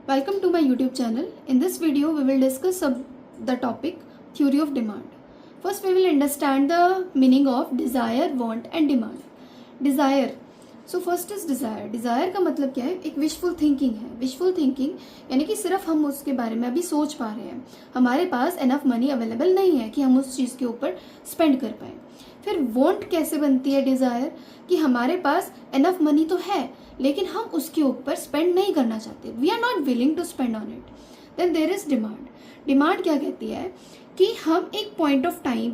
Welcome to my YouTube channel. In this video, we will discuss the topic theory of demand. First, we will understand the meaning of desire, want and demand. Desire. So first is desire. Desire का मतलब क्या है? एक wishful thinking है. Wishful thinking यानी कि सिर्फ हम उसके बारे में अभी सोच पा रहे हैं. हमारे पास enough money available नहीं है कि हम उस चीज़ के ऊपर spend कर पाएं. फिर want कैसे बनती है desire? कि हमारे पास enough money तो है लेकिन हम उसके ऊपर स्पेंड नहीं करना चाहते. We are not willing to spend on it. Then there is demand. Demand क्या कहती है कि हम एक पॉइंट ऑफ टाइम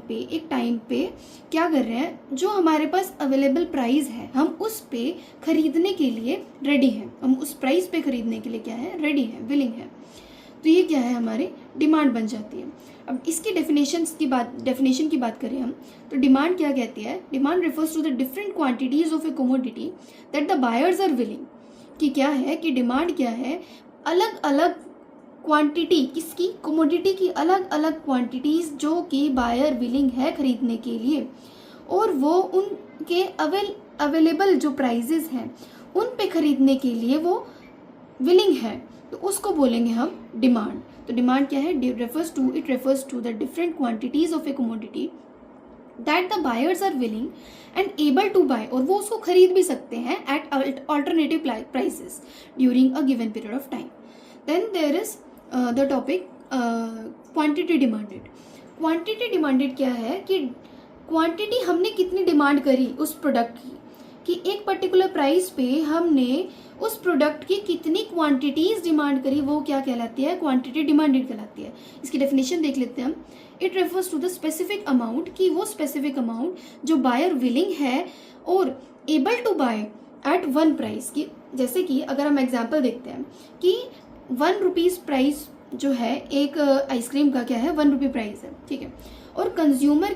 पे क्या कर रहे हैं, जो हमारे पास अवेलेबल प्राइस है हम उस पे खरीदने के लिए रेडी हैं. हम उस प्राइस पे खरीदने के लिए क्या है, रेडी है, विलिंग है. तो ये क्या है, हमारी डिमांड बन जाती है. अब इसकी डेफिनेशन की बात करें हम, तो डिमांड क्या कहती है? Demand refers to the different quantities of a commodity that the buyers are willing. कि क्या है कि डिमांड क्या है, अलग अलग क्वांटिटी, किसकी, कमोडिटी की अलग अलग क्वांटिटीज जो कि बायर विलिंग है खरीदने के लिए, और वो उनके अवेलेबल जो प्राइजेस हैं उन पे खरीदने के लिए वो विलिंग है, तो उसको बोलेंगे हम डिमांड. तो डिमांड क्या है? It refers to the different quantities of a commodity that the buyers are willing and able to buy, और वो उसको खरीद भी सकते हैं at alternative prices during a given period of time. Then there is the topic quantity demanded. Quantity demanded क्या है कि क्वांटिटी हमने कितनी डिमांड करी उस प्रोडक्ट की, कि एक पर्टिकुलर प्राइस पे हमने उस प्रोडक्ट की कितनी क्वांटिटीज डिमांड करी, वो क्या कहलाती है, क्वांटिटी डिमांडेड कहलाती है. इसकी डेफिनेशन देख लेते हैं हम. It refers to the specific amount, कि वो स्पेसिफिक अमाउंट जो बायर विलिंग है और able to buy at one price की. जैसे कि अगर हम एग्जांपल देखते हैं कि 1 रुपीज़ प्राइस जो है एक आइसक्रीम का, क्या है, 1 रुपये प्राइस है, ठीक है, और कंज्यूमर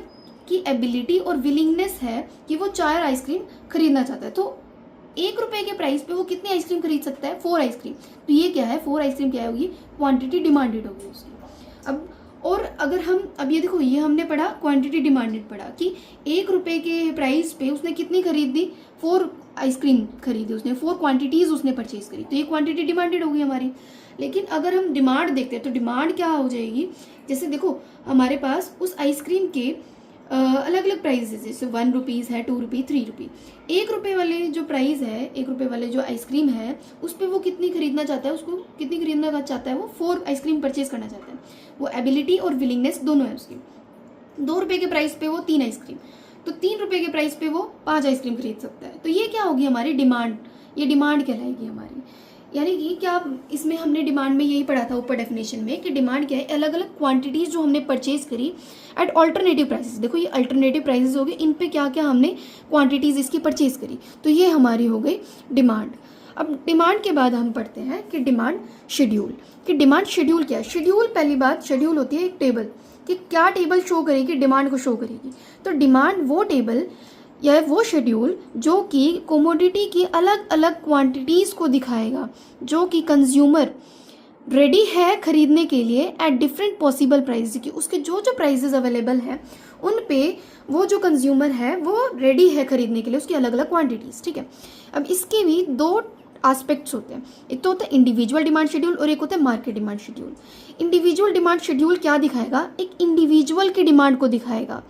की एबिलिटी और विलिंगनेस है कि वो 4 आइसक्रीम खरीदना चाहता है. तो 1 रुपये के प्राइस पे वो कितनी आइसक्रीम खरीद सकता है? 4 आइसक्रीम. तो ये क्या है, 4 आइसक्रीम क्या होगी, क्वांटिटी डिमांडेड होगी उसकी. अब और अगर हम अब ये देखो, ये हमने पढ़ा क्वांटिटी डिमांडेड पढ़ा कि 1 रुपये के प्राइस पे उसने कितनी खरीदी, 4 आइसक्रीम खरीदी उसने, 4 क्वांटिटीज उसने परचेज करी, तो ये क्वांटिटी डिमांडेड होगी हमारी. लेकिन अगर हम डिमांड देखते हैं तो डिमांड क्या हो जाएगी, जैसे देखो हमारे पास उस आइसक्रीम के अलग अलग प्राइजेस, जैसे 1 रुपीज़ है, 2 रुपये, 3 रुपये. 1 रुपये वाले जो प्राइस है, 1 रुपये वाले जो आइसक्रीम है, उस पर वो कितनी खरीदना चाहता है, उसको कितनी खरीदना चाहता है, वो 4 आइसक्रीम परचेज करना चाहता है. वो एबिलिटी और विलिंगनेस दोनों है उसकी. 2 रुपये के प्राइस पे वो 3 आइसक्रीम, तो 3 रुपये के प्राइस पे वो 5 आइसक्रीम खरीद सकता है. तो ये क्या होगी, हमारी डिमांड. ये डिमांड कहलाएगी हमारी. यानी कि क्या, इसमें हमने डिमांड में यही पढ़ा था ऊपर डेफिनेशन में कि डिमांड क्या है, अलग अलग क्वांटिटीज जो हमने परचेज करी एट अल्टरनेटिव प्राइसेस. देखो ये अल्टरनेटिव प्राइसेस हो गए, इन पे क्या क्या हमने क्वांटिटीज इसकी परचेज करी, तो ये हमारी हो गई डिमांड. अब डिमांड के बाद हम पढ़ते हैं कि डिमांड शेड्यूल. कि डिमांड शेड्यूल क्या है. शेड्यूल, पहली बात, शेड्यूल होती है एक टेबल, कि क्या टेबल शो करेगी, डिमांड को शो करेगी. तो डिमांड वो टेबल या वो शेड्यूल जो कि कोमोडिटी की अलग अलग क्वांटिटीज़ को दिखाएगा जो कि कंज्यूमर रेडी है खरीदने के लिए एट डिफरेंट पॉसिबल प्राइस, की उसके जो जो प्राइसेस अवेलेबल हैं उन पे वो जो कंज्यूमर है वो रेडी है खरीदने के लिए, उसकी अलग अलग क्वांटिटीज़, ठीक है. अब इसके भी 2 एस्पेक्ट्स होते हैं. एक तो होता है इंडिविजुअल डिमांड शेड्यूल और एक होता है market demand schedule. Individual demand schedule क्या दिखाएगा, एक इंडिविजुअल की डिमांड को दिखाएगा,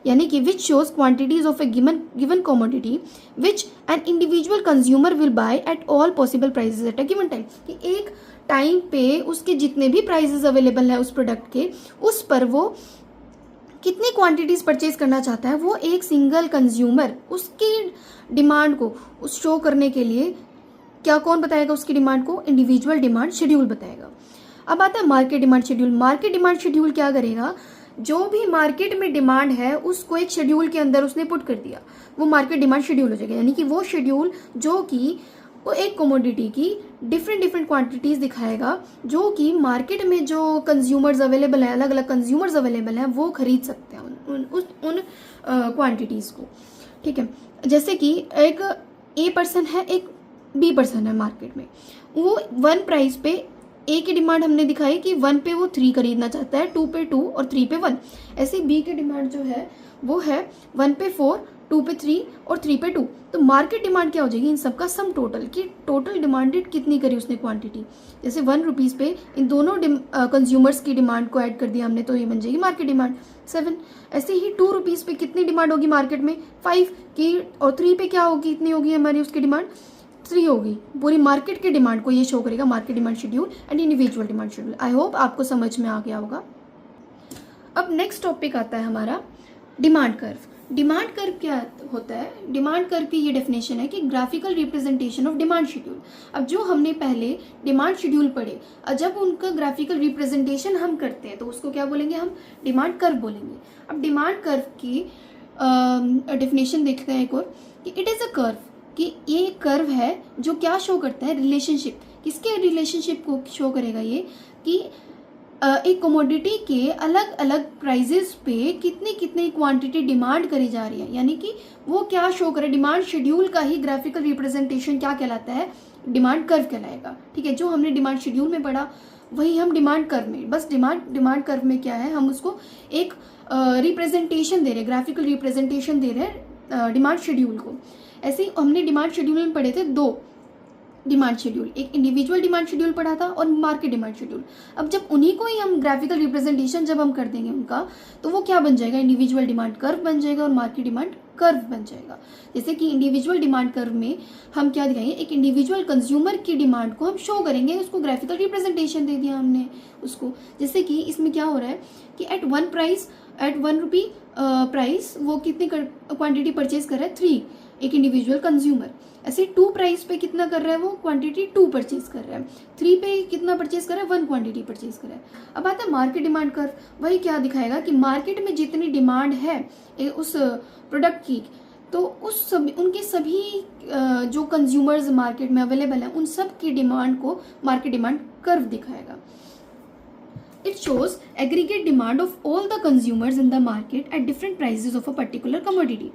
यानी कि which shows quantities of A given commodity which an individual consumer will by at all possible prices at a given time. कि एक टाइम पे उसके जितने भी प्राइसेस अवेलेबल है उस प्रोडक्ट के, उस पर वो कितनी क्वांटिटीज परचेज करना चाहता है, वो एक सिंगल कंज्यूमर उसकी डिमांड को उस शो करने के लिए क्या, कौन बताएगा उसकी डिमांड को, इंडिविजुअल डिमांड शेड्यूल बताएगा. अब आता है market demand schedule. Market demand schedule क्या करेगा, जो भी मार्केट में डिमांड है उसको एक शेड्यूल के अंदर उसने पुट कर दिया, वो मार्केट डिमांड शेड्यूल हो जाएगा. यानी कि वो शेड्यूल जो कि वो एक कमोडिटी की डिफरेंट क्वांटिटीज़ दिखाएगा जो कि मार्केट में जो कंज्यूमर्स अवेलेबल हैं, अलग अलग कंज्यूमर्स अवेलेबल हैं, वो खरीद सकते हैं उन क्वांटिटीज़ को, ठीक है. जैसे कि एक ए पर्सन है, एक बी पर्सन है मार्केट में, वो 1 प्राइस पे ए की डिमांड हमने दिखाई कि 1 पे वो 3 खरीदना चाहता है, 2 पे 2 और 3 पे 1. ऐसे बी की डिमांड जो है वो है 1 पे 4, 2 पे 3 और 3 पे 2, तो मार्केट डिमांड क्या हो जाएगी इन सबका सम टोटल, कि टोटल डिमांडेड कितनी करी उसने क्वांटिटी। जैसे 1 रुपीज़ पे इन दोनों कंज्यूमर्स की डिमांड को ऐड कर दिया हमने, तो ये बन जाएगी मार्केट डिमांड 7। ऐसे ही 2 रुपीज़ पे कितनी डिमांड होगी मार्केट में 5 की, और 3 पे क्या होगी, इतनी होगी हमारी उसकी डिमांड 3 होगी। पूरी मार्केट की डिमांड को ये शो करेगा market demand schedule and individual demand schedule. I hope आपको समझ में आ गया होगा। अब नेक्स्ट टॉपिक आता है हमारा डिमांड कर्व। डिमांड कर्व क्या होता है? डिमांड कर्व की ये डेफिनेशन है कि graphical representation of demand schedule. अब जो हमने पहले डिमांड शेड्यूल पढ़े, जब उनका ग्राफिकल रिप्रेजेंटेशन हम करते हैं तो उसको क्या बोलेंगे हम? डिमांड कर्व बोलेंगे। अब डिमांड कर्व की डेफिनेशन देखते हैं एक और, कि इट इज़ अ कर्व, कि ये कर्व है जो क्या शो करता है? रिलेशनशिप। किसके रिलेशनशिप को शो करेगा ये? कि एक कमोडिटी के अलग अलग प्राइजेस पे कितनी कितनी क्वांटिटी डिमांड करी जा रही है, यानी कि वो क्या शो करे? डिमांड शेड्यूल का ही ग्राफिकल रिप्रेजेंटेशन क्या कहलाता है? डिमांड कर्व कहलाएगा। ठीक है, जो हमने डिमांड शेड्यूल में पढ़ा वही हम डिमांड कर्व में, बस डिमांड कर्व में क्या है, हम उसको एक रिप्रेजेंटेशन दे रहे हैं, ग्राफिकल रिप्रेजेंटेशन दे रहे हैं डिमांड शेड्यूल को। ऐसे ही हमने डिमांड शेड्यूल में पढ़े थे 2 डिमांड शेड्यूल, एक इंडिविजुअल डिमांड शेड्यूल पढ़ा था और मार्केट डिमांड शेड्यूल। अब जब उन्हीं को ही हम ग्राफिकल रिप्रेजेंटेशन जब हम कर देंगे उनका, तो वो क्या बन जाएगा? इंडिविजुअल डिमांड कर्व बन जाएगा और मार्केट डिमांड कर्व बन जाएगा। जैसे कि इंडिविजुअल डिमांड कर्व में हम क्या दिखाएंगे? एक इंडिविजुअल कंज्यूमर की डिमांड को हम शो करेंगे, उसको ग्राफिकल रिप्रेजेंटेशन दे दिया हमने उसको। जैसे कि इसमें क्या हो रहा है कि एट 1 रुपी प्राइस वो कितनी क्वांटिटी परचेज कर रहा है? 3, एक इंडिविजुअल कंज्यूमर। ऐसे 2 प्राइस पे कितना कर रहा है वो? क्वांटिटी 2 परचेज कर रहा है। 3 पे कितना परचेज कर रहा है? 1 क्वांटिटी परचेज कर रहा है। अब आता है मार्केट डिमांड कर्व। वही क्या दिखाएगा कि मार्केट में जितनी डिमांड है उस प्रोडक्ट की, तो उनके सभी जो कंज्यूमर्स मार्केट में अवेलेबल हैं उन सब की डिमांड को मार्केट डिमांड कर्व दिखाएगा। It shows aggregate demand of all the consumers in the market at different prices of a particular commodity।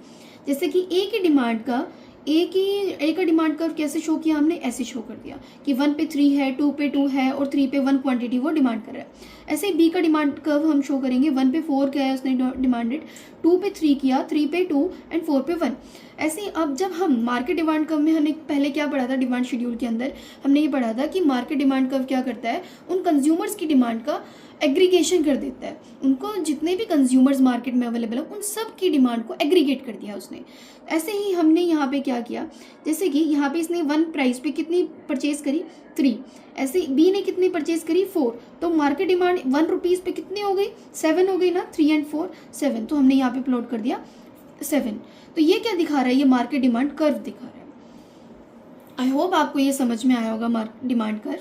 जैसे कि एक ही डिमांड का डिमांड कर्व कैसे शो किया हमने? ऐसे शो कर दिया कि 1 पे 3 है, 2 पे 2 है और 3 पे 1 क्वांटिटी वो डिमांड कर रहा है। ऐसे ही बी का डिमांड कर्व हम शो करेंगे, 1 पे 4 क्या है उसने डिमांडेड, 2 पे 3 किया, 3 पे 2 एंड 4 पे 1। ऐसे ही अब जब हम मार्केट डिमांड कर्व में हमने पहले क्या पढ़ा था? डिमांड शेड्यूल के अंदर हमने ये पढ़ा था कि मार्केट डिमांड कर्व क्या करता है? उन कंज्यूमर्स की डिमांड का एग्रीगेशन कर देता है। उनको जितने भी कंज्यूमर्स मार्केट में अवेलेबल है उन सब की डिमांड को एग्रीगेट कर दिया उसने। ऐसे ही हमने यहाँ पे क्या किया? जैसे कि यहाँ पे इसने 1 प्राइस पे कितनी परचेज करी? 3। ऐसे बी ने कितनी परचेज करी? 4। तो मार्केट डिमांड 1 रुपीज़ पे कितनी हो गई? 7 हो गई ना, 3 एंड 4 7। तो हमने यहाँ पे प्लॉट कर दिया 7। तो ये क्या दिखा रहा है? ये मार्केट डिमांड कर्व दिखा रहा है। आई होप आपको ये समझ में आया होगा डिमांड कर्व।